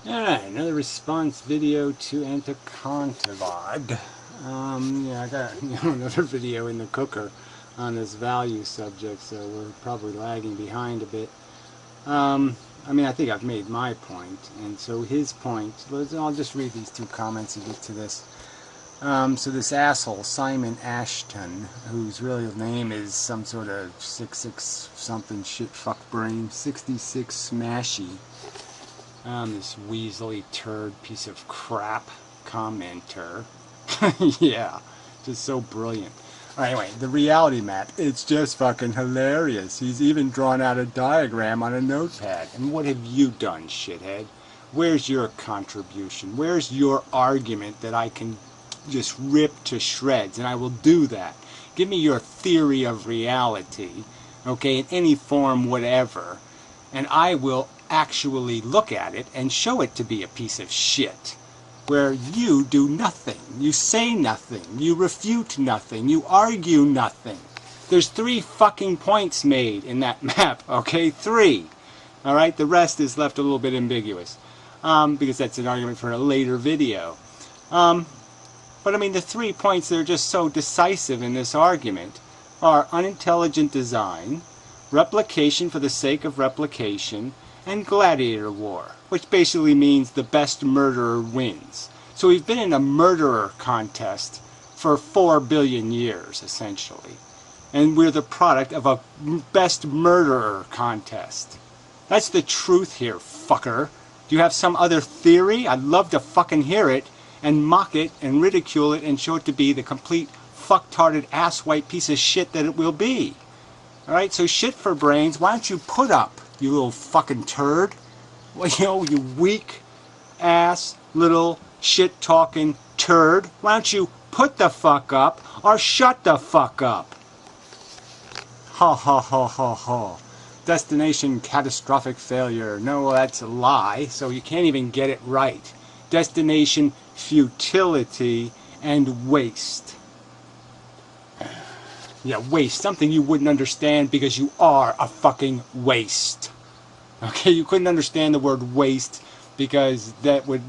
Alright, another response video to Anekantavad. Yeah, I got another video in the cooker on this value subject, so we're probably lagging behind a bit. I mean, I think I've made my point, and so his point, I'll just read these two comments and get to this. So this asshole, Simon Ashton, whose real name is some sort of 66 something shit fuck brain, 66 smashy, this weaselly turd piece of crap commenter. Yeah, just so brilliant. Anyway, the reality map, it's just fucking hilarious. He's even drawn out a diagram on a notepad. And what have you done, shithead? Where's your contribution? Where's your argument that I can just rip to shreds? And I will do that. Give me your theory of reality, okay, in any form, whatever. And I will actually look at it and show it to be a piece of shit. Where you do nothing, you say nothing, you refute nothing, you argue nothing. There's 3 fucking points made in that map, okay? 3. Alright, the rest is left a little bit ambiguous. Because that's an argument for a later video. But I mean, the 3 points that are just so decisive in this argument are unintelligent design, replication for the sake of replication, and gladiator war, which basically means the best murderer wins. So we've been in a murderer contest for 4 billion years, essentially. And we're the product of a best murderer contest. That's the truth here, fucker. Do you have some other theory? I'd love to fucking hear it, and mock it, and ridicule it, and show it to be the complete fucktarded ass-white piece of shit that it will be. Alright, so shit for brains, why don't you put up, you little fucking turd? Well, you weak ass little shit talking turd. Why don't you put the fuck up or shut the fuck up? Ha ha ha ha ha. Destination catastrophic failure. No, that's a lie, so you can't even get it right. Destination futility and waste. Yeah, waste. Something you wouldn't understand because you are a fucking waste. Okay, you couldn't understand the word waste because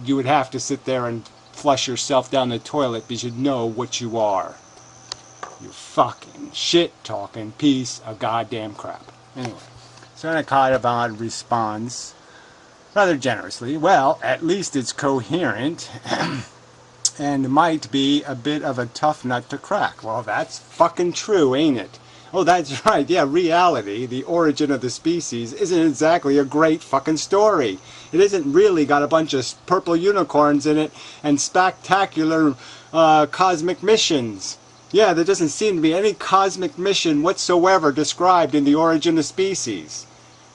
you would have to sit there and flush yourself down the toilet because you'd know what you are. You fucking shit-talking piece of goddamn crap. Anyway, so Anekantavad responds rather generously. Well, at least it's coherent and might be a bit of a tough nut to crack. Well, that's fucking true, ain't it? Oh, that's right. Yeah, reality, the origin of the species, isn't exactly a great fucking story. It isn't really got a bunch of purple unicorns in it and spectacular cosmic missions. Yeah, there doesn't seem to be any cosmic mission whatsoever described in the origin of species.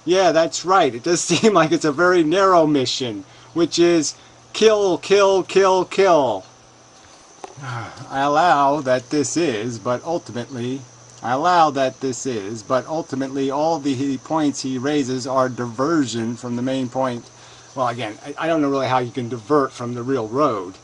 Yeah, that's right. It does seem like it's a very narrow mission, which is kill, kill, kill, kill. I allow that this is, but ultimately all the points he raises are diversion from the main point. Well, again, I don't know really how you can divert from the real road,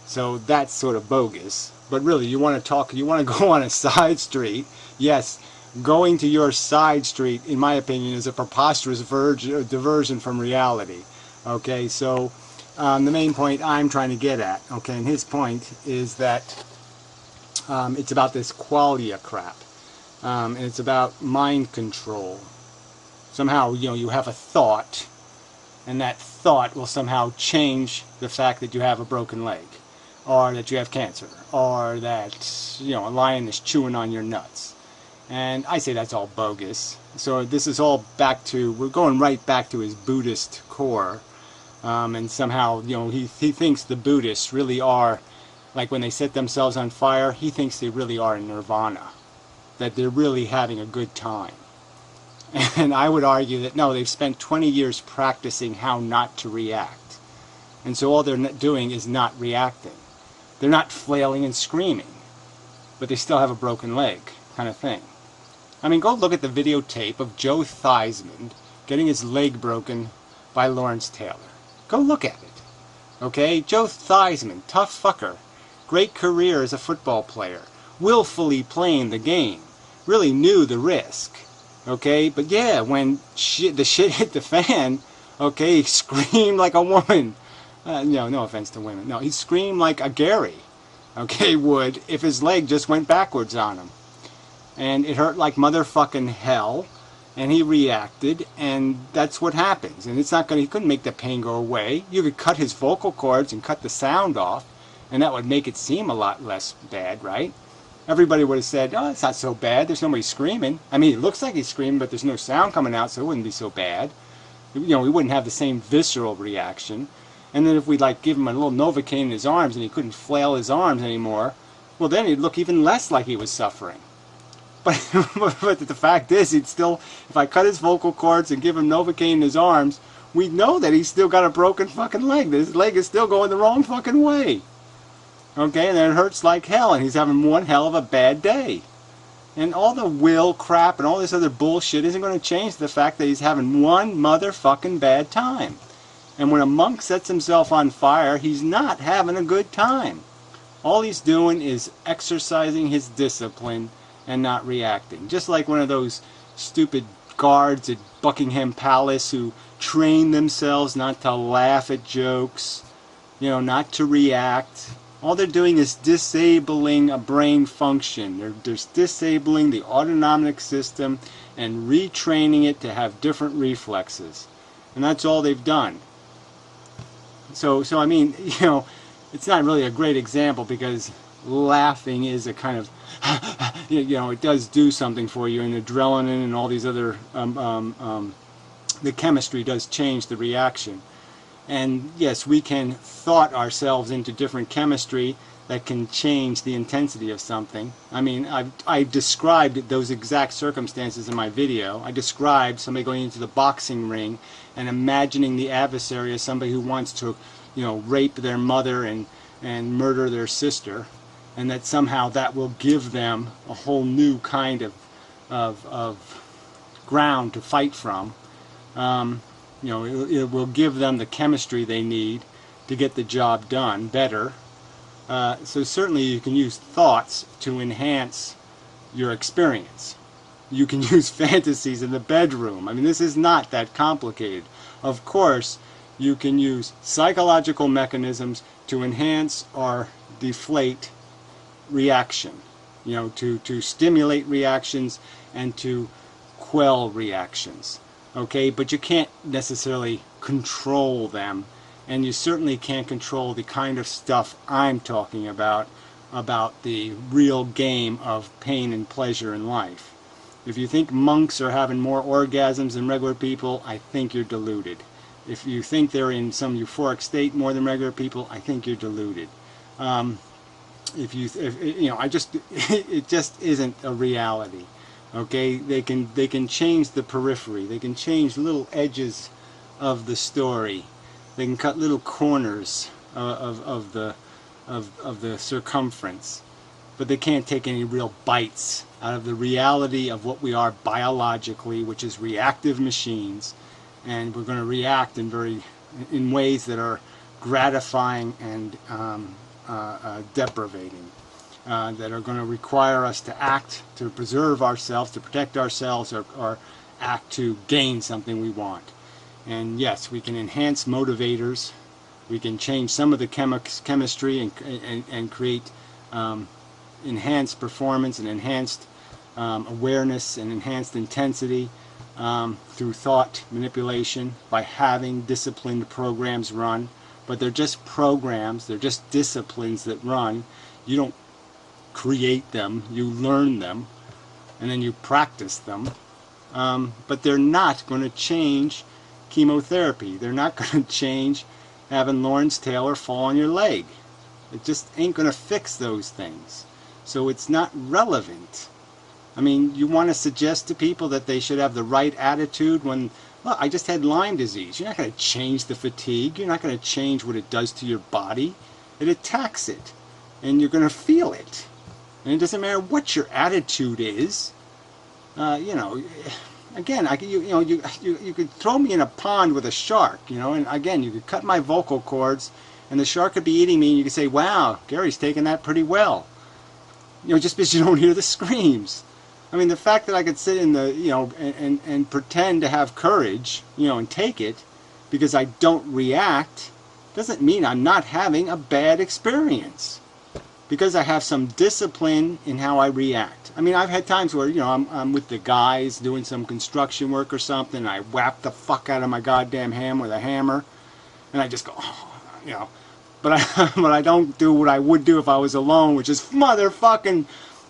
so that's sort of bogus. But really, you want to go on a side street. Yes, going to your side street, in my opinion, is a preposterous diversion from reality. Okay, so the main point I'm trying to get at, okay, and his point is that it's about this qualia crap. And it's about mind control. Somehow, you have a thought, and that thought will somehow change the fact that you have a broken leg, or that you have cancer, or that, a lion is chewing on your nuts. And I say that's all bogus. So this is all we're going right back to his Buddhist core. And somehow, he thinks the Buddhists really are, like when they set themselves on fire, he thinks they really are in nirvana. That they're really having a good time. And I would argue that no, they've spent 20 years practicing how not to react. And so all they're doing is not reacting. They're not flailing and screaming, but they still have a broken leg, kind of thing. I mean, go look at the videotape of Joe Theismann getting his leg broken by Lawrence Taylor. Go look at it. Okay? Joe Theismann, tough fucker. Great career as a football player. Willfully playing the game. Really knew the risk. Okay? But yeah, when the shit hit the fan, okay, he screamed like a woman. No offense to women. No, he'd scream like a Gary, okay, would, if his leg just went backwards on him. And it hurt like motherfucking hell, and he reacted, and that's what happens. And it's not gonna, he couldn't make the pain go away. You could cut his vocal cords and cut the sound off, and that would make it seem a lot less bad, right? Everybody would have said, oh, it's not so bad, there's nobody screaming. I mean, it looks like he's screaming, but there's no sound coming out, so it wouldn't be so bad. You know, we wouldn't have the same visceral reaction. And then if we'd like give him a little Novocaine in his arms and he couldn't flail his arms anymore, well then he'd look even less like he was suffering. But the fact is, he'd still, if I cut his vocal cords and give him Novocaine in his arms, we'd know that he's still got a broken fucking leg. That his leg is still going the wrong fucking way. Okay, and then it hurts like hell, and he's having one hell of a bad day. And all the will crap and all this other bullshit isn't going to change the fact that he's having one motherfucking bad time. And when a monk sets himself on fire, he's not having a good time. All he's doing is exercising his discipline and not reacting. Just like one of those stupid guards at Buckingham Palace who train themselves not to laugh at jokes, you know, not to react. All they're doing is disabling a brain function. They're disabling the autonomic system and retraining it to have different reflexes. And that's all they've done. So I mean, you know, it's not really a great example because laughing is a kind of, you know, it does do something for you, and adrenaline and all these other, the chemistry does change the reaction. And yes, we can thought ourselves into different chemistry that can change the intensity of something. I mean, I described those exact circumstances in my video. I described somebody going into the boxing ring and imagining the adversary as somebody who wants to, you know, rape their mother and murder their sister, and that somehow that will give them a whole new kind of ground to fight from. You know, it will give them the chemistry they need to get the job done better. So certainly you can use thoughts to enhance your experience. You can use fantasies in the bedroom. I mean, this is not that complicated. Of course, you can use psychological mechanisms to enhance or deflate reaction. You know, to stimulate reactions and to quell reactions. Okay, but you can't necessarily control them, and you certainly can't control the kind of stuff I'm talking about the real game of pain and pleasure in life. If you think monks are having more orgasms than regular people, I think you're deluded. If you think they're in some euphoric state more than regular people, I think you're deluded. If you know, it just isn't a reality. Okay, they can change the periphery. They can change little edges of the story. They can cut little corners of the circumference, but they can't take any real bites out of the reality of what we are biologically, which is reactive machines, and we're going to react in ways that are gratifying and deprivating. That are going to require us to act to preserve ourselves, to protect ourselves, or act to gain something we want. And yes, we can enhance motivators. We can change some of the chemistry and create enhanced performance and enhanced awareness and enhanced intensity through thought manipulation by having disciplined programs run. But they're just programs, they're just disciplines that run. You don't create them, you learn them, and then you practice them. But they're not going to change chemotherapy. They're not going to change having Lawrence Taylor fall on your leg. It just ain't going to fix those things. So it's not relevant. I mean, you want to suggest to people that they should have the right attitude when, well, I just had Lyme disease. You're not going to change the fatigue. You're not going to change what it does to your body. It attacks it, and you're going to feel it. And it doesn't matter what your attitude is. You know, again, you could throw me in a pond with a shark, you know, and again, you could cut my vocal cords, and the shark could be eating me, and you could say, wow, Gary's taking that pretty well. You know, just because you don't hear the screams. I mean, the fact that I could sit in the, you know, and pretend to have courage, you know, and take it, because I don't react, doesn't mean I'm not having a bad experience. Because I have some discipline in how I react. I mean, I've had times where, you know, I'm with the guys doing some construction work or something, and I whap the fuck out of my goddamn hand with a hammer, and I just go, oh, you know. But I don't do what I would do if I was alone, which is motherfucking,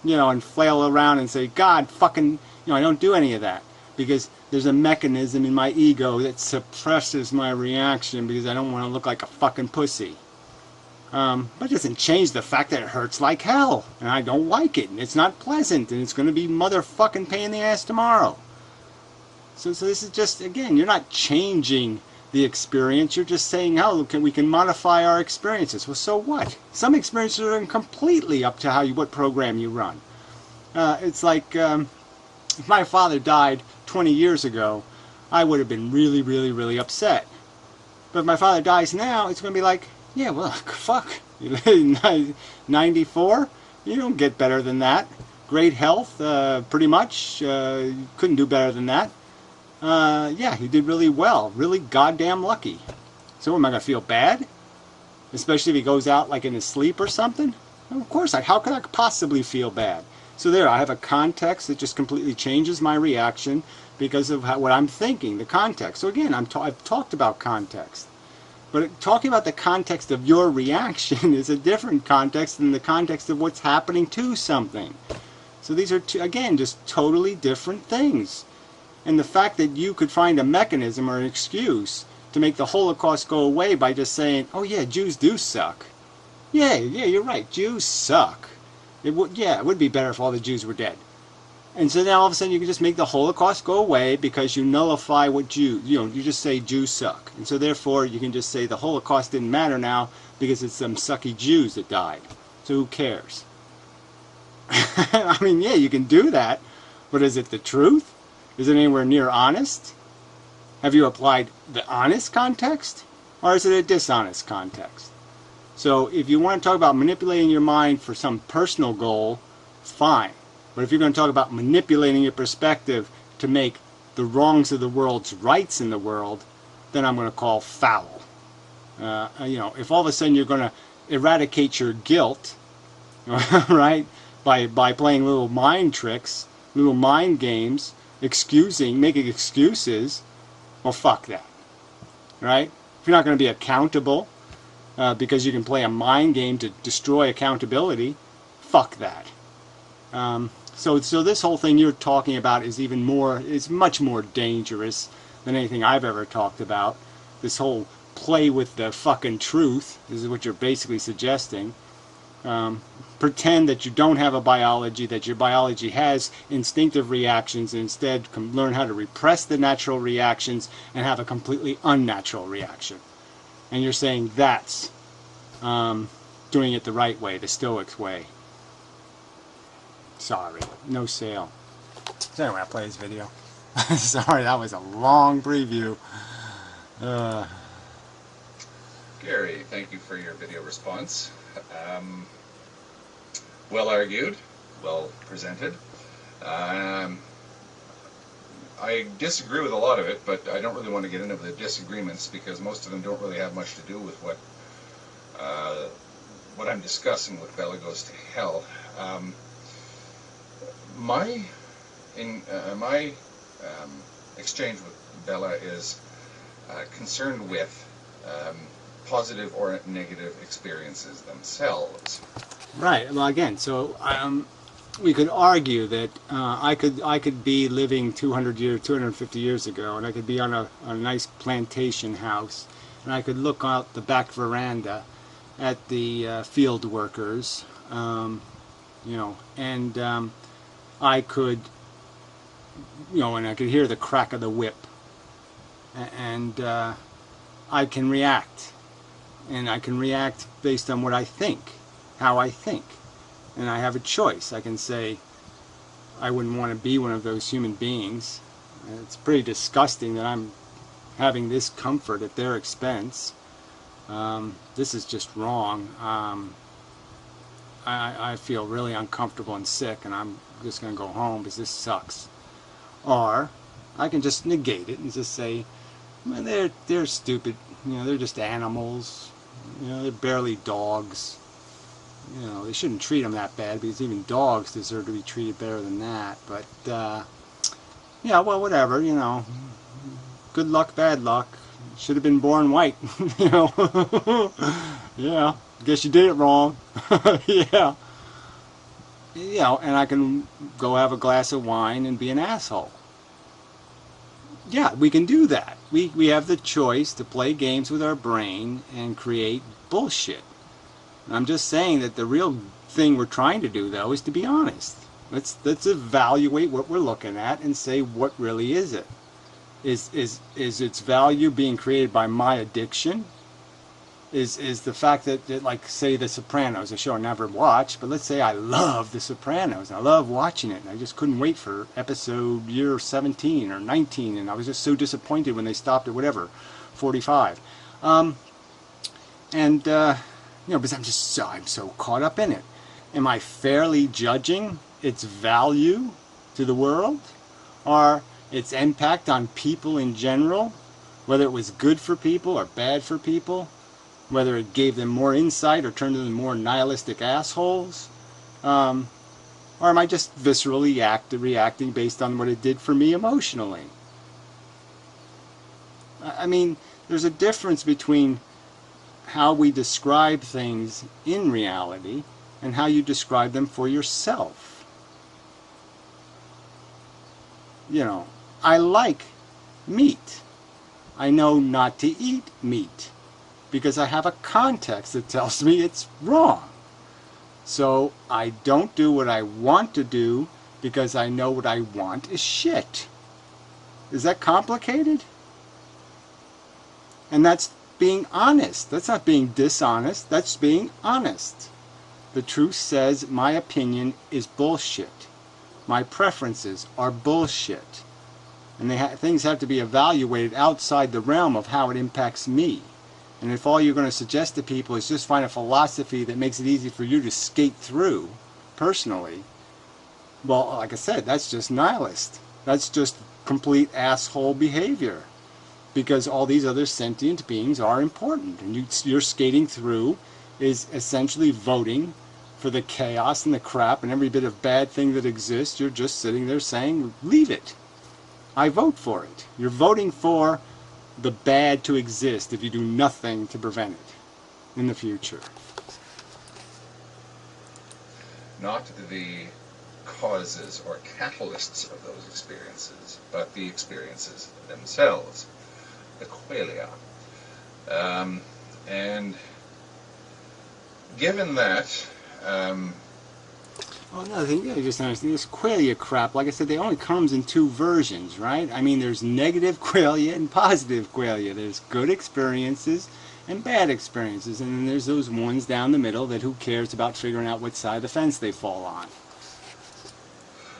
you know, and flail around and say, God fucking, you know, I don't do any of that. Because there's a mechanism in my ego that suppresses my reaction because I don't want to look like a fucking pussy. But it doesn't change the fact that it hurts like hell, and I don't like it, and it's not pleasant, and it's going to be motherfucking pain in the ass tomorrow. So this is just, again, you're not changing the experience, you're just saying, oh, we can modify our experiences. Well, so what? Some experiences are completely up to what program you run. It's like, if my father died 20 years ago, I would have been really, really, really upset. But if my father dies now, it's going to be like, yeah, well, fuck. 94? You don't get better than that. Great health, pretty much. You couldn't do better than that. Yeah, he did really well. Really goddamn lucky. So am I going to feel bad? Especially if he goes out like in his sleep or something? Well, of course, how could I possibly feel bad? So there, I have a context that just completely changes my reaction because of what I'm thinking, the context. So again, I've talked about context. But talking about the context of your reaction is a different context than the context of what's happening to something. So these are, again, just totally different things. And the fact that you could find a mechanism or an excuse to make the Holocaust go away by just saying, oh yeah, Jews do suck. Yeah, you're right, Jews suck. It would be better if all the Jews were dead. And so now all of a sudden you can just make the Holocaust go away because you nullify what you just say Jews suck. And so therefore you can just say the Holocaust didn't matter now because it's some sucky Jews that died. So who cares? I mean, yeah, you can do that, but is it the truth? Is it anywhere near honest? Have you applied the honest context? Or is it a dishonest context? So if you want to talk about manipulating your mind for some personal goal, fine. But if you're going to talk about manipulating your perspective to make the wrongs of the world's rights in the world, then I'm going to call foul. You know, if all of a sudden you're going to eradicate your guilt, right, by playing little mind tricks, little mind games, making excuses, well, fuck that, right? If you're not going to be accountable because you can play a mind game to destroy accountability, fuck that. So this whole thing you're talking about is much more dangerous than anything I've ever talked about. This whole play with the fucking truth, this is what you're basically suggesting. Pretend that you don't have a biology, that your biology has instinctive reactions, and instead learn how to repress the natural reactions and have a completely unnatural reaction. And you're saying that's doing it the right way, the Stoics way. Sorry, no sale. So anyway, I'll play this video. Sorry, that was a long preview. Gary, thank you for your video response. Well argued, well presented. I disagree with a lot of it, but I don't really want to get into the disagreements because most of them don't really have much to do with what I'm discussing with Bella Goes to Hell. My exchange with Bella is concerned with positive or negative experiences themselves. Right. Well, again, so we could argue that I could be living 250 years ago, and I could be on a nice plantation house, and I could look out the back veranda at the field workers, you know, and I could, you know, and I could hear the crack of the whip, and I can react, and I can react based on what I think, how I think, and I have a choice. I can say I wouldn't want to be one of those human beings. It's pretty disgusting that I'm having this comfort at their expense. This is just wrong. I feel really uncomfortable and sick, and I'm just going to go home because this sucks. Or I can just negate it and just say, well, they're stupid. You know, they're just animals. You know, they're barely dogs. You know, they shouldn't treat them that bad because even dogs deserve to be treated better than that. But, yeah, well, whatever, you know. Good luck, bad luck. Should have been born white, you know. Yeah, guess you did it wrong. Yeah. You know, and I can go have a glass of wine and be an asshole. Yeah, we can do that. We have the choice to play games with our brain and create bullshit. I'm just saying that the real thing we're trying to do, though, is to be honest. Let's evaluate what we're looking at and say, what really is it? Is its value being created by my addiction? Is the fact that, like, say, The Sopranos, a show I never watched, but let's say I love The Sopranos, and I love watching it, and I just couldn't wait for episode year 17 or 19, and I was just so disappointed when they stopped at whatever, 45. You know, because I'm so caught up in it. Am I fairly judging its value to the world, or its impact on people in general, whether it was good for people or bad for people, whether it gave them more insight or turned them more nihilistic assholes, or am I just viscerally reacting based on what it did for me emotionally? I mean, there's a difference between how we describe things in reality and how you describe them for yourself. You know, I like meat. I know not to eat meat because I have a context that tells me it's wrong. So I don't do what I want to do because I know what I want is shit. Is that complicated? And that's being honest. That's not being dishonest. That's being honest. The truth says my opinion is bullshit. My preferences are bullshit. And things have to be evaluated outside the realm of how it impacts me. And if all you're going to suggest to people is just find a philosophy that makes it easy for you to skate through personally, well, like I said, that's just nihilist. That's just complete asshole behavior. Because all these other sentient beings are important. And you're skating through is essentially voting for the chaos and the crap and every bit of bad thing that exists. You're just sitting there saying, leave it. I vote for it. You're voting for the bad to exist if you do nothing to prevent it in the future. Not the causes or catalysts of those experiences, but the experiences themselves, the qualia. And given that, well, another thing, yeah, just understand this qualia crap. Like I said, they only comes in two versions, right? I mean, there's negative qualia and positive qualia. There's good experiences and bad experiences, and then there's those ones down the middle that who cares about figuring out what side of the fence they fall on.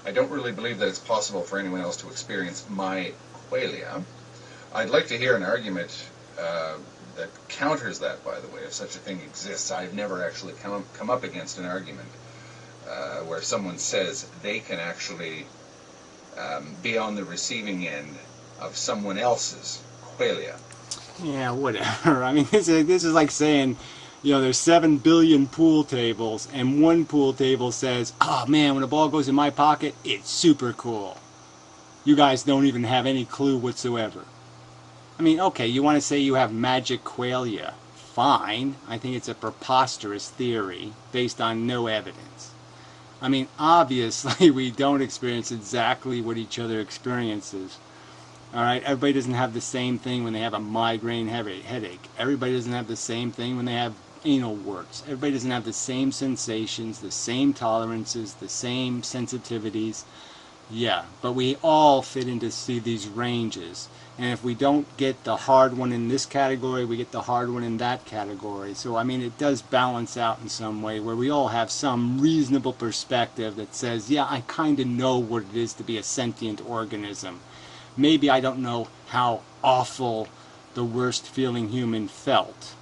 I don't really believe that it's possible for anyone else to experience my qualia. I'd like to hear an argument that counters that, by the way, if such a thing exists. I've never actually come up against an argument where someone says they can actually be on the receiving end of someone else's qualia. Yeah, whatever. I mean, this is like saying, you know, there's 7 billion pool tables, and one pool table says, oh man, when a ball goes in my pocket, it's super cool. You guys don't even have any clue whatsoever. I mean, okay, you want to say you have magic qualia. Fine. I think it's a preposterous theory based on no evidence. I mean, obviously, we don't experience exactly what each other experiences. All right, everybody doesn't have the same thing when they have a migraine headache. Everybody doesn't have the same thing when they have anal warts. Everybody doesn't have the same sensations, the same tolerances, the same sensitivities. Yeah, but we all fit into these ranges. And if we don't get the hard one in this category, we get the hard one in that category. So, I mean, it does balance out in some way where we all have some reasonable perspective that says, yeah, I kind of know what it is to be a sentient organism. Maybe I don't know how awful the worst feeling human felt.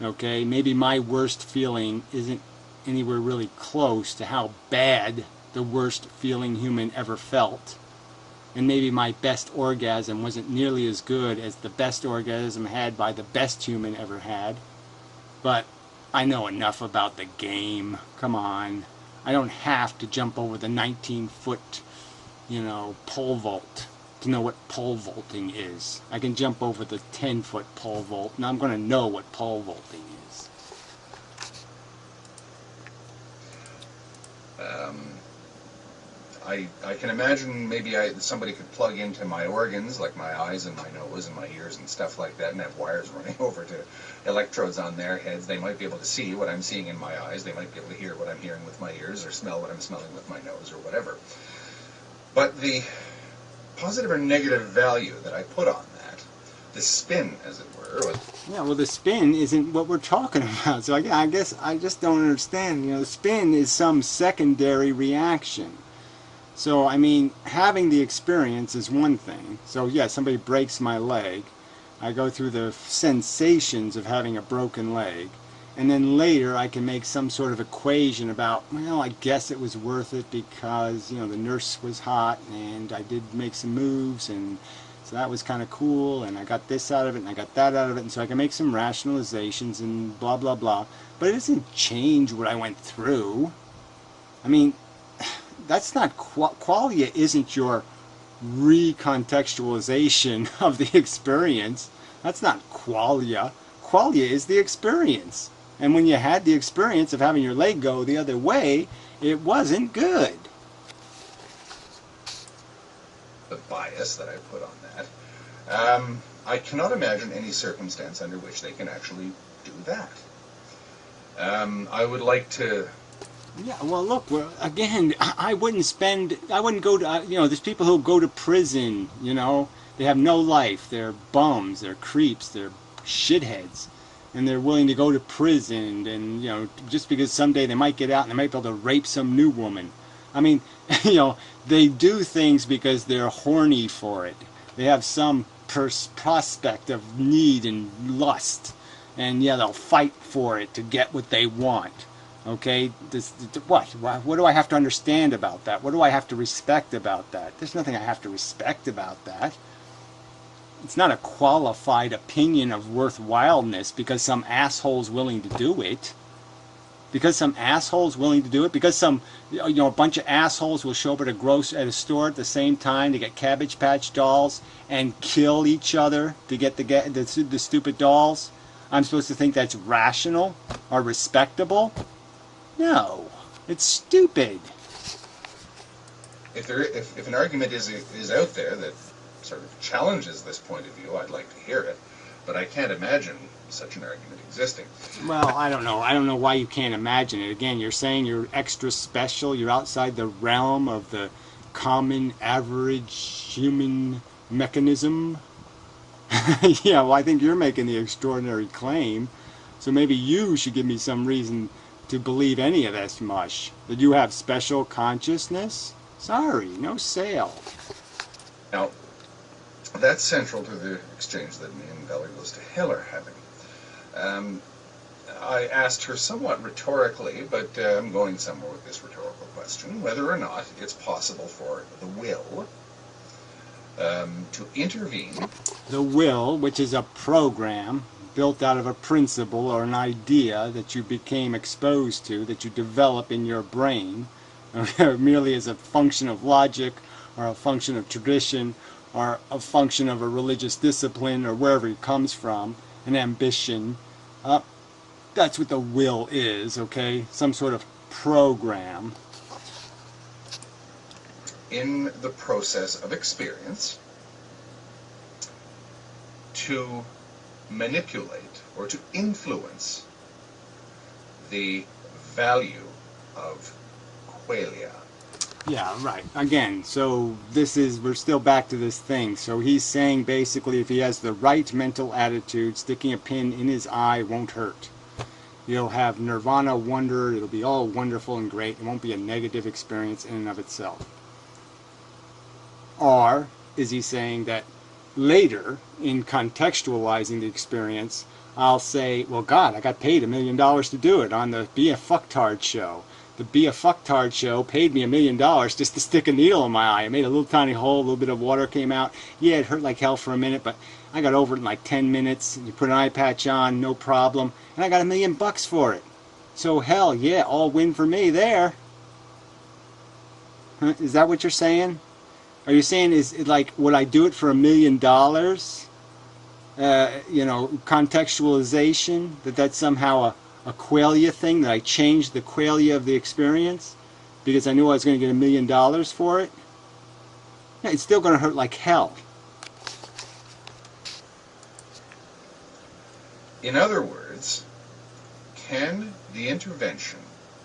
Okay? Maybe my worst feeling isn't anywhere really close to how bad the worst feeling human ever felt. And maybe my best orgasm wasn't nearly as good as the best orgasm had by the best human ever had. but I know enough about the game. Come on. I don't have to jump over the 19-foot, pole vault to know what pole vaulting is. I can jump over the 10-foot pole vault, and I'm going to know what pole vaulting is. I can imagine maybe somebody could plug into my organs, like my eyes and my nose and my ears and stuff like that, and have wires running over to electrodes on their heads. They might be able to see what I'm seeing in my eyes. They might be able to hear what I'm hearing with my ears, or smell what I'm smelling with my nose, or whatever. But the positive or negative value that I put on that, the spin, as it were. Yeah, well, the spin isn't what we're talking about. So I guess I just don't understand. The spin is some secondary reaction. So, I mean, having the experience is one thing. So, yeah, somebody breaks my leg. I go through the sensations of having a broken leg. And then later I can make some sort of equation about, well, I guess it was worth it because, the nurse was hot and I did make some moves, and so that was kind of cool, and I got this out of it and I got that out of it, and so I can make some rationalizations and blah, blah, blah. But it doesn't change what I went through. I mean, that's not qualia isn't your recontextualization of the experience. That's not qualia. Qualia is the experience. And when you had the experience of having your leg go the other way, it wasn't good. The bias that I put on that. I cannot imagine any circumstance under which they can actually do that. I would like to... Yeah, well, look, again, I wouldn't go to, there's people who go to prison, they have no life, they're bums, they're creeps, they're shitheads, and they're willing to go to prison, and, just because someday they might get out and they might be able to rape some new woman. I mean, they do things because they're horny for it. They have some prospect of need and lust, and yeah, they'll fight for it to get what they want. Okay, what do I have to understand about that? What do I have to respect about that? There's nothing I have to respect about that. It's not a qualified opinion of worthwhileness because some asshole's willing to do it. Because some asshole's willing to do it. Because a bunch of assholes will show up at a store at the same time to get Cabbage Patch dolls and kill each other to get the stupid dolls. I'm supposed to think that's rational or respectable? No, it's stupid. If an argument is out there that sort of challenges this point of view, I'd like to hear it, but I can't imagine such an argument existing. Well, I don't know. I don't know why you can't imagine it. Again, you're saying you're extra special. You're outside the realm of the common, average human mechanism. Yeah, well, I think you're making the extraordinary claim. So maybe you should give me some reason to believe any of this mush. That you have special consciousness? Sorry, no sale. Now, that's central to the exchange that me and Valerie Rose to Hill are having. I asked her somewhat rhetorically, but I'm going somewhere with this rhetorical question, whether or not it's possible for the will to intervene. The will, which is a program built out of a principle or an idea that you became exposed to, that you develop in your brain, merely as a function of logic or a function of tradition or a function of a religious discipline or wherever it comes from, an ambition. That's what the will is, okay? Some sort of program. In the process of experience, to manipulate or to influence the value of qualia. Yeah, right. Again, so we're still back to this thing. So he's saying basically if he has the right mental attitude, sticking a pin in his eye won't hurt. He'll have nirvana wonder, it'll be all wonderful and great. It won't be a negative experience in and of itself. Or is he saying that later, in contextualizing the experience, I'll say, well, God, I got paid $1 million to do it on the Be a Fucktard show. The Be a Fucktard show paid me $1 million just to stick a needle in my eye. It made a little tiny hole, a little bit of water came out. Yeah, it hurt like hell for a minute, but I got over it in like 10 minutes. You put an eye patch on, no problem. And I got $1 million for it. So hell yeah, all win for me there. Huh? Is that what you're saying? Are you saying, is it like, would I do it for $1 million? You know, contextualization, that's somehow a qualia thing, that I changed the qualia of the experience because I knew I was going to get $1 million for it? No, it's still going to hurt like hell. In other words, can the intervention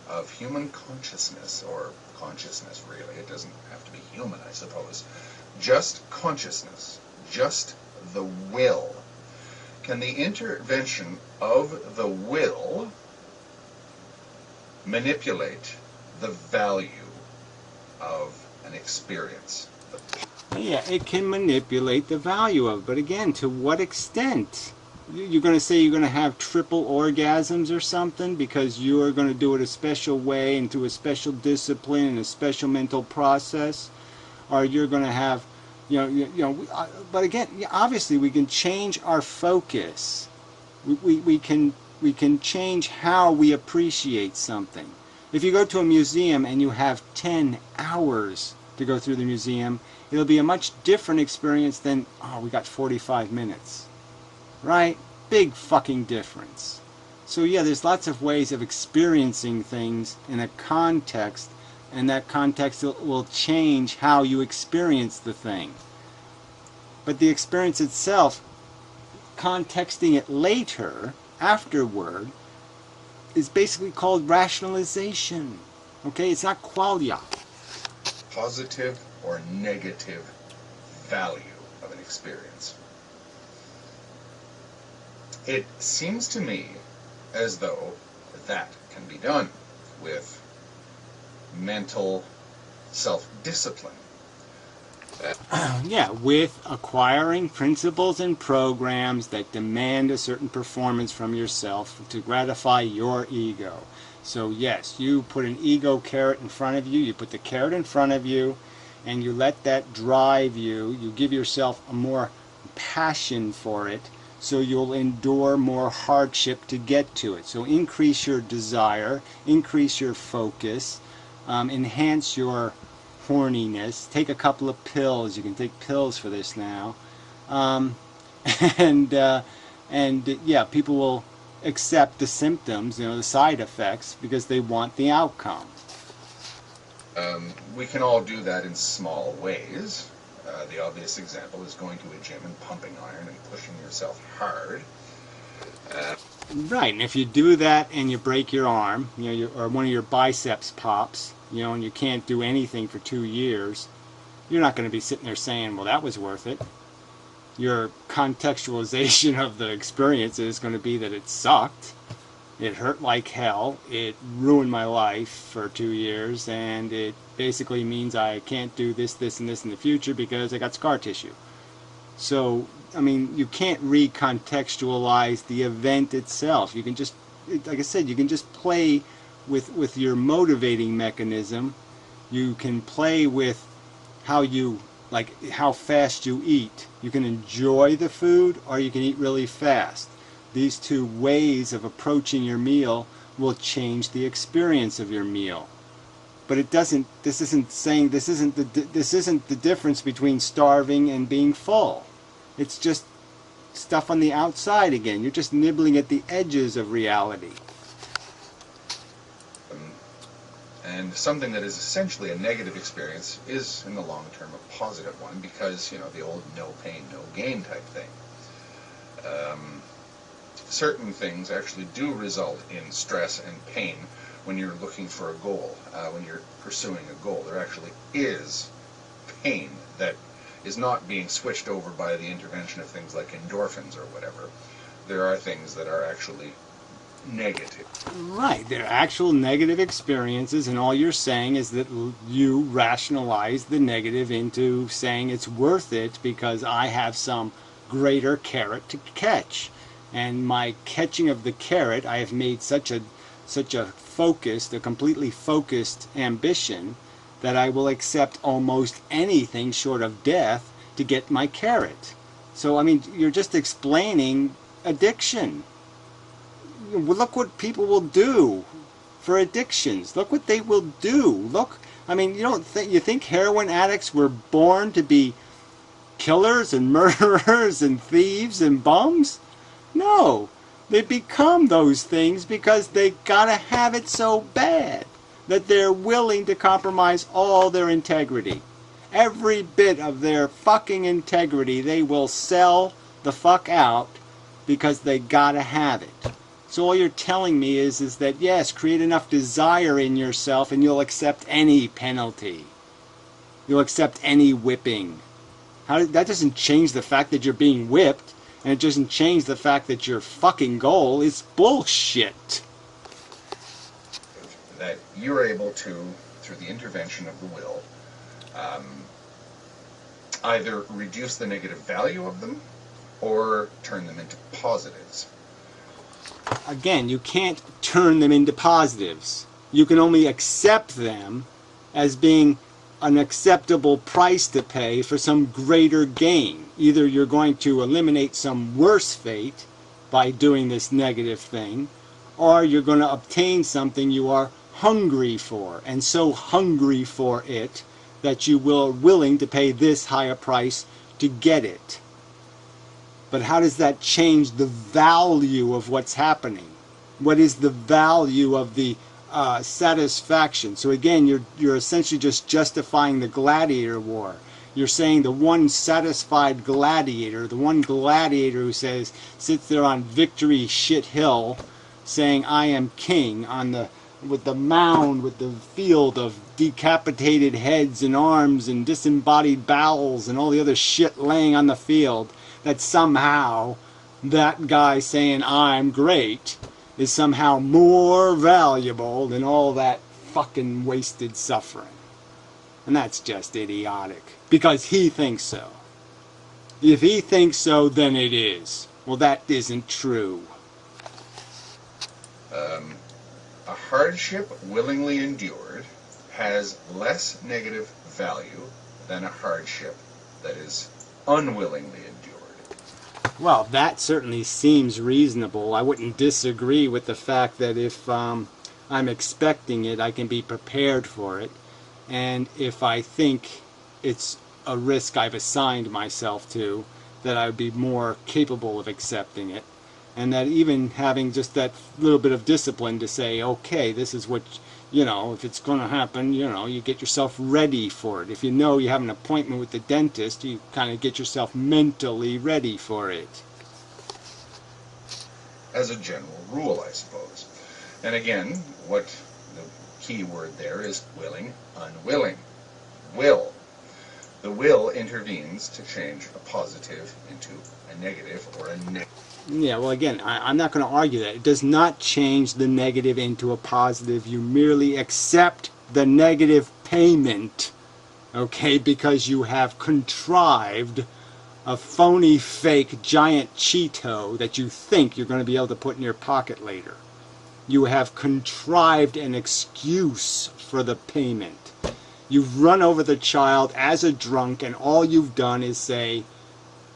of human consciousness, or consciousness really, it doesn't have to be human, I suppose, just consciousness, just the will, can the intervention of the will manipulate the value of an experience? Yeah, it can manipulate the value of it, but again, to what extent? You're going to say you're going to have triple orgasms or something because you're going to do it a special way and through a special discipline and a special mental process, or you're going to have, but again, obviously we can change our focus. We can change how we appreciate something. If you go to a museum and you have 10 hours to go through the museum, it'll be a much different experience than, oh, we got 45 minutes. Right? Big fucking difference. So yeah, there's lots of ways of experiencing things in a context, and that context will change how you experience the thing. But the experience itself, contexting it later, afterward, is basically called rationalization. Okay? It's not qualia. Positive or negative value of an experience. It seems to me as though that can be done with mental self-discipline. Yeah, with acquiring principles and programs that demand a certain performance from yourself to gratify your ego. So yes, you put an ego carrot in front of you, you put the carrot in front of you, and you let that drive you. You give yourself a more passion for it, so you'll endure more hardship to get to it. So increase your desire, increase your focus, enhance your horniness. Take a couple of pills. You can take pills for this now. And yeah, people will accept the symptoms, the side effects, because they want the outcome. We can all do that in small ways. The obvious example is going to a gym and pumping iron and pushing yourself hard. Right, and if you do that and you break your arm, or one of your biceps pops, and you can't do anything for 2 years, you're not going to be sitting there saying, well, that was worth it. Your contextualization of the experience is going to be that it sucked, it hurt like hell, it ruined my life for 2 years, and it basically means I can't do this, this, and this in the future because I got scar tissue. So, I mean, you can't recontextualize the event itself. You can just, like I said, you can just play with your motivating mechanism. You can play with how fast you eat. You can enjoy the food, or you can eat really fast. These two ways of approaching your meal will change the experience of your meal. But it doesn't. This isn't the difference between starving and being full. It's just stuff on the outside again. You're just nibbling at the edges of reality. And something that is essentially a negative experience is, in the long term, a positive one, because, the old no pain, no gain type thing. Certain things actually do result in stress and pain when you're looking for a goal, when you're pursuing a goal. There actually is pain that is not being switched over by the intervention of things like endorphins or whatever. There are things that are actually negative. Right, they're actual negative experiences, and all you're saying is that you rationalize the negative into saying it's worth it because I have some greater carrot to catch. And my catching of the carrot, I have made such a focused, a completely focused ambition that I will accept almost anything short of death to get my carrot. So, I mean, you're just explaining addiction. Look what people will do for addictions. Look what they will do. Look, I mean, you think heroin addicts were born to be killers and murderers and thieves and bums? No. They become those things because they gotta have it so bad that they're willing to compromise all their integrity. Every bit of their fucking integrity they will sell the fuck out because they gotta have it. So all you're telling me is that, yes, create enough desire in yourself and you'll accept any penalty. You'll accept any whipping. That doesn't change the fact that you're being whipped, and it doesn't change the fact that your fucking goal is bullshit. That you're able to, through the intervention of the will, either reduce the negative value of them or turn them into positives. Again, you can't turn them into positives. You can only accept them as being an acceptable price to pay for some greater gain. Either you're going to eliminate some worse fate by doing this negative thing, or you're going to obtain something you are hungry for, and so hungry for it that you will willing to pay this higher price to get it. But how does that change the value of what's happening? What is the value of the satisfaction? So again, you're essentially just justifying the gladiator war. You're saying the one satisfied gladiator, the one gladiator who sits there on Victory Shit Hill, saying, "I am king," with the mound, with the field of decapitated heads and arms and disembodied bowels and all the other shit laying on the field. That somehow that guy saying I'm great is somehow more valuable than all that fucking wasted suffering. And that's just idiotic. Because he thinks so. If he thinks so, then it is. Well, that isn't true. A hardship willingly endured has less negative value than a hardship that is unwillingly endured. Well, that certainly seems reasonable. I wouldn't disagree with the fact that if I'm expecting it, I can be prepared for it. And if I think it's a risk I've assigned myself to, that I would be more capable of accepting it. And that even having just that little bit of discipline to say, okay, this is what, if it's going to happen, you get yourself ready for it. If you know you have an appointment with the dentist, you kind of get yourself mentally ready for it. As a general rule, I suppose. And again, what the key word there is willing, unwilling. Will. The will intervenes to change a positive into a negative or a negative. Yeah, well, again, I'm not going to argue that. It does not change the negative into a positive. You merely accept the negative payment, okay, because you have contrived a phony, fake, giant Cheeto that you think you're going to be able to put in your pocket later. You have contrived an excuse for the payment. You've run over the child as a drunk, and all you've done is say,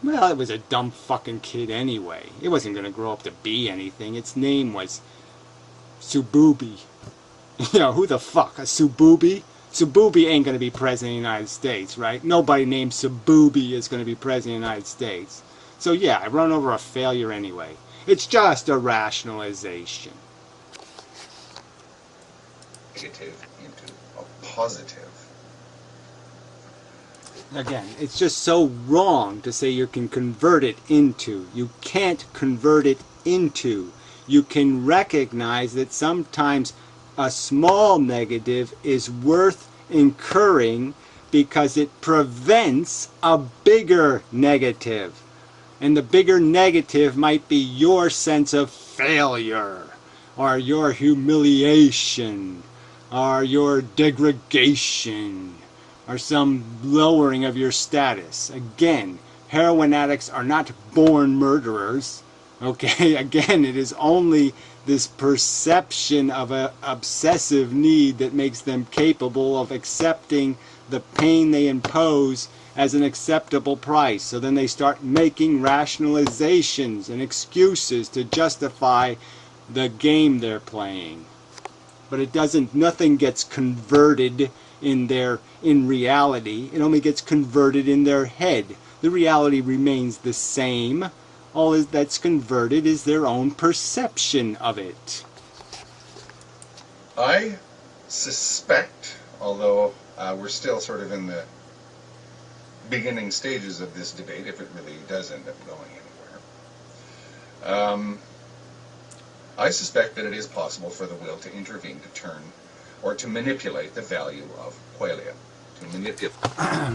well, it was a dumb fucking kid anyway. It wasn't going to grow up to be anything. Its name was Sububi. Who the fuck? A Sububi? Sububi ain't going to be president of the United States, right? Nobody named Sububi is going to be president of the United States. So yeah, I run over a failure anyway. It's just a rationalization. Negative into a positive. Again, it's just so wrong to say you can convert it into. You can't convert it into. You can recognize that sometimes a small negative is worth incurring because it prevents a bigger negative. And the bigger negative might be your sense of failure, or your humiliation, or your degradation, or some lowering of your status. Again, heroin addicts are not born murderers. Okay, again, it is only this perception of an obsessive need that makes them capable of accepting the pain they impose as an acceptable price. So then they start making rationalizations and excuses to justify the game they're playing. But it doesn't, nothing gets converted in reality. It only gets converted in their head. The reality remains the same. All that's converted is their own perception of it. I suspect, although we're still sort of in the beginning stages of this debate, if it really does end up going anywhere, I suspect that it is possible for the will to intervene, to turn, or to manipulate the value of qualia. To manipulate.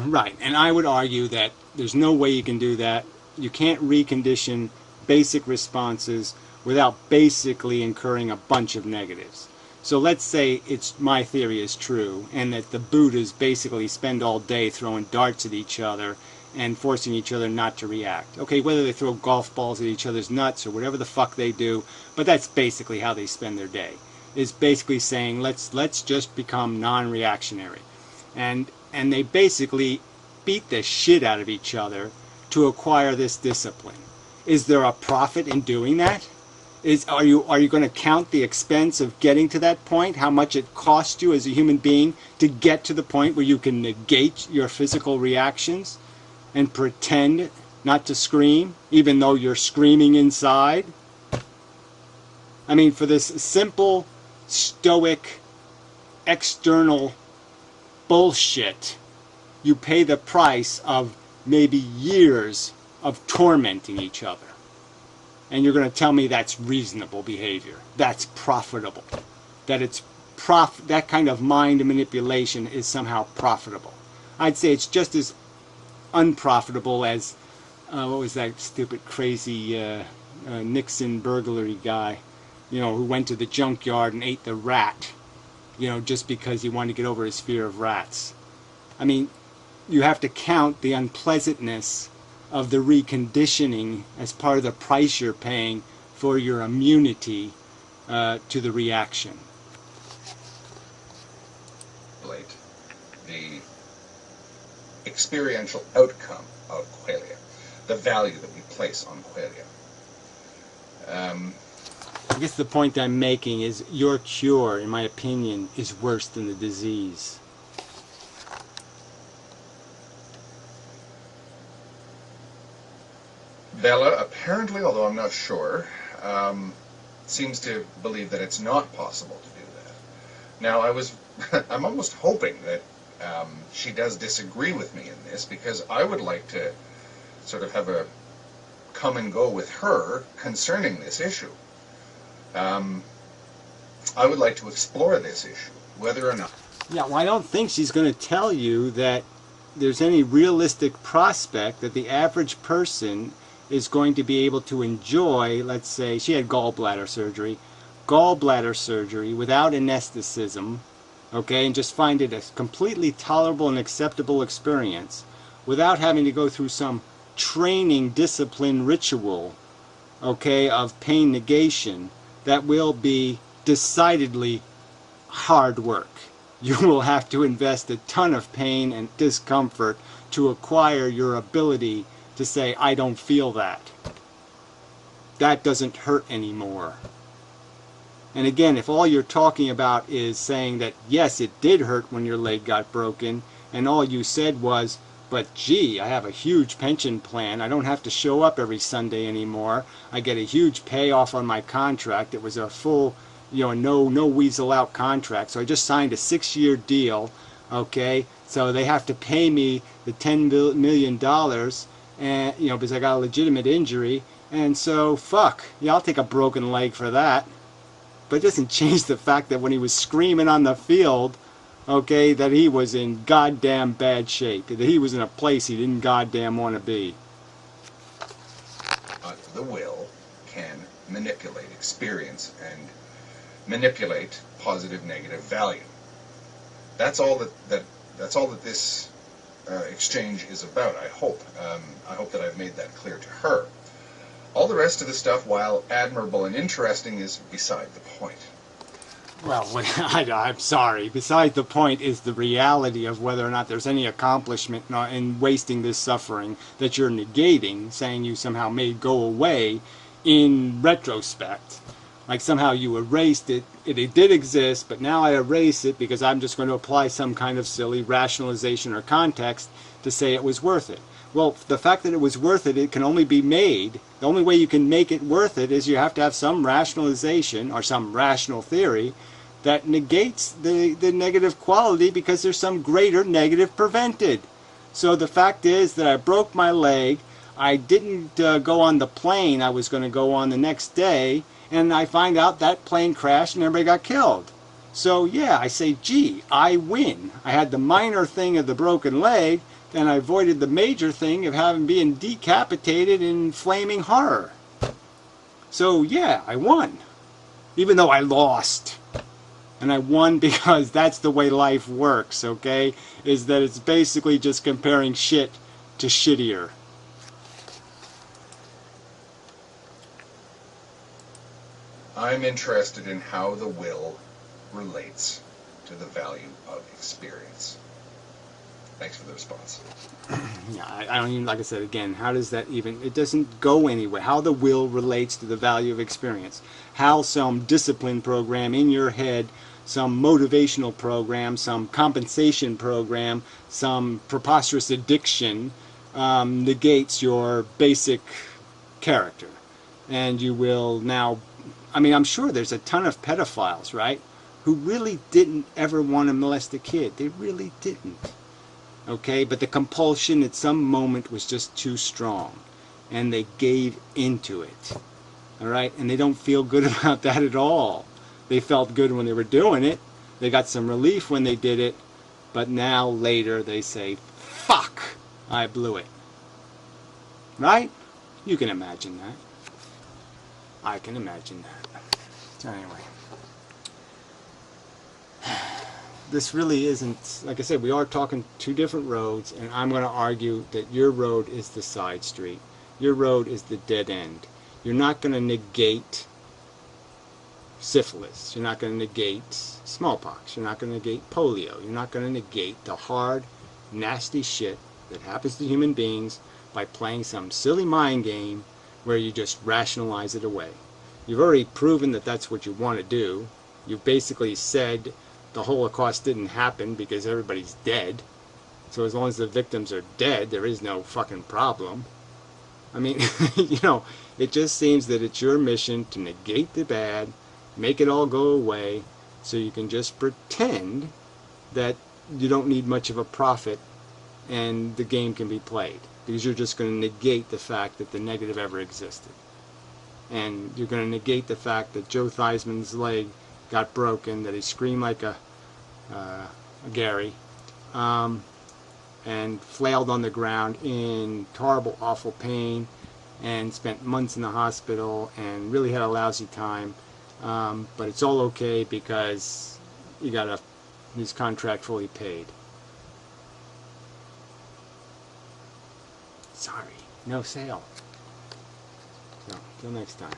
Right, and I would argue that there's no way you can do that. You can't recondition basic responses without basically incurring a bunch of negatives. So let's say my theory is true, and that the Buddhas basically spend all day throwing darts at each other and forcing each other not to react. Okay, whether they throw golf balls at each other's nuts or whatever the fuck they do, but that's basically how they spend their day. Is basically saying let's just become non-reactionary, and they basically beat the shit out of each other to acquire this discipline. Is there a profit in doing that? Are you going to count the expense of getting to that point? How much it costs you as a human being to get to the point where you can negate your physical reactions and pretend not to scream, even though you're screaming inside? I mean, for this simple, stoic, external bullshit, you pay the price of maybe years of tormenting each other. And you're going to tell me that's reasonable behavior, that's profitable, that that kind of mind manipulation is somehow profitable. I'd say it's just as unprofitable as what was that stupid crazy Nixon burglary guy, who went to the junkyard and ate the rat, just because he wanted to get over his fear of rats. I mean, you have to count the unpleasantness of the reconditioning as part of the price you're paying for your immunity to the reaction. The experiential outcome of qualia, the value that we place on qualia. I guess the point I'm making is your cure, in my opinion, is worse than the disease. Bella, apparently, although I'm not sure, seems to believe that it's not possible to do that. Now, I'm almost hoping that she does disagree with me in this, because I would like to sort of have a come and go with her concerning this issue. I would like to explore this issue, whether or not... Yeah, well, I don't think she's going to tell you that there's any realistic prospect that the average person is going to be able to enjoy, let's say, she had gallbladder surgery without anestheticism, okay, and just find it a completely tolerable and acceptable experience without having to go through some training discipline ritual, okay, of pain negation that will be decidedly hard work. You will have to invest a ton of pain and discomfort to acquire your ability to say, I don't feel that. That doesn't hurt anymore. And again, if all you're talking about is saying that, yes, it did hurt when your leg got broken, and all you said was, but gee, I have a huge pension plan. I don't have to show up every Sunday anymore. I get a huge payoff on my contract. It was a full, no weasel out contract. So I just signed a 6-year deal, okay? So they have to pay me the $10 million, and because I got a legitimate injury. And so, fuck, yeah, I'll take a broken leg for that. But it doesn't change the fact that when he was screaming on the field, okay, that he was in goddamn bad shape, that he was in a place he didn't goddamn want to be. The will can manipulate experience and manipulate positive, negative value. That's all that this exchange is about. I hope that I've made that clear to her. All the rest of the stuff, while admirable and interesting, is beside the point. Well, I'm sorry. Besides the point is the reality of whether or not there's any accomplishment in wasting this suffering that you're negating, saying you somehow made go away in retrospect. Like somehow you erased it. It did exist, but now I erase it because I'm just going to apply some kind of silly rationalization or context to say it was worth it. Well, the fact that it was worth it, it can only be made. The only way you can make it worth it is you have to have some rationalization or some rational theory that negates the negative quality because there's some greater negative prevented. So the fact is that I broke my leg. I didn't go on the plane I was going to go on the next day, and I find out that plane crashed and everybody got killed. So yeah, I say, gee, I win. I had the minor thing of the broken leg, then I avoided the major thing of having being decapitated in flaming horror. So yeah, I won. Even though I lost. And I won because that's the way life works, okay? Is that it's basically just comparing shit to shittier. I'm interested in how the will relates to the value of experience. Thanks for the response. Yeah, I don't even, like I said again, how does that even, it doesn't go anywhere. How the will relates to the value of experience. How some discipline program in your head, some motivational program, some compensation program, some preposterous addiction negates your basic character. And you will now, I mean, I'm sure there's a ton of pedophiles, right, who really didn't ever want to molest a kid. They really didn't. Okay, but the compulsion at some moment was just too strong, and they gave into it. All right, and they don't feel good about that at all. They felt good when they were doing it. They got some relief when they did it, but now later they say, "Fuck, I blew it." Right? You can imagine that. I can imagine that. So anyway. This really isn't, like I said, we are talking two different roads, and I'm going to argue that your road is the side street. Your road is the dead end. You're not going to negate syphilis. You're not going to negate smallpox. You're not going to negate polio. You're not going to negate the hard, nasty shit that happens to human beings by playing some silly mind game where you just rationalize it away. You've already proven that that's what you want to do. You've basically said the Holocaust didn't happen because everybody's dead. So as long as the victims are dead, there is no fucking problem. I mean, you know, it just seems that it's your mission to negate the bad, make it all go away, so you can just pretend that you don't need much of a profit and the game can be played. Because you're just going to negate the fact that the negative ever existed. And you're going to negate the fact that Joe Theismann's leg got broken, that he screamed like a Gary, and flailed on the ground in horrible, awful pain, and spent months in the hospital, and really had a lousy time. But it's all okay because he got his contract fully paid. Sorry, no sale. So, till next time.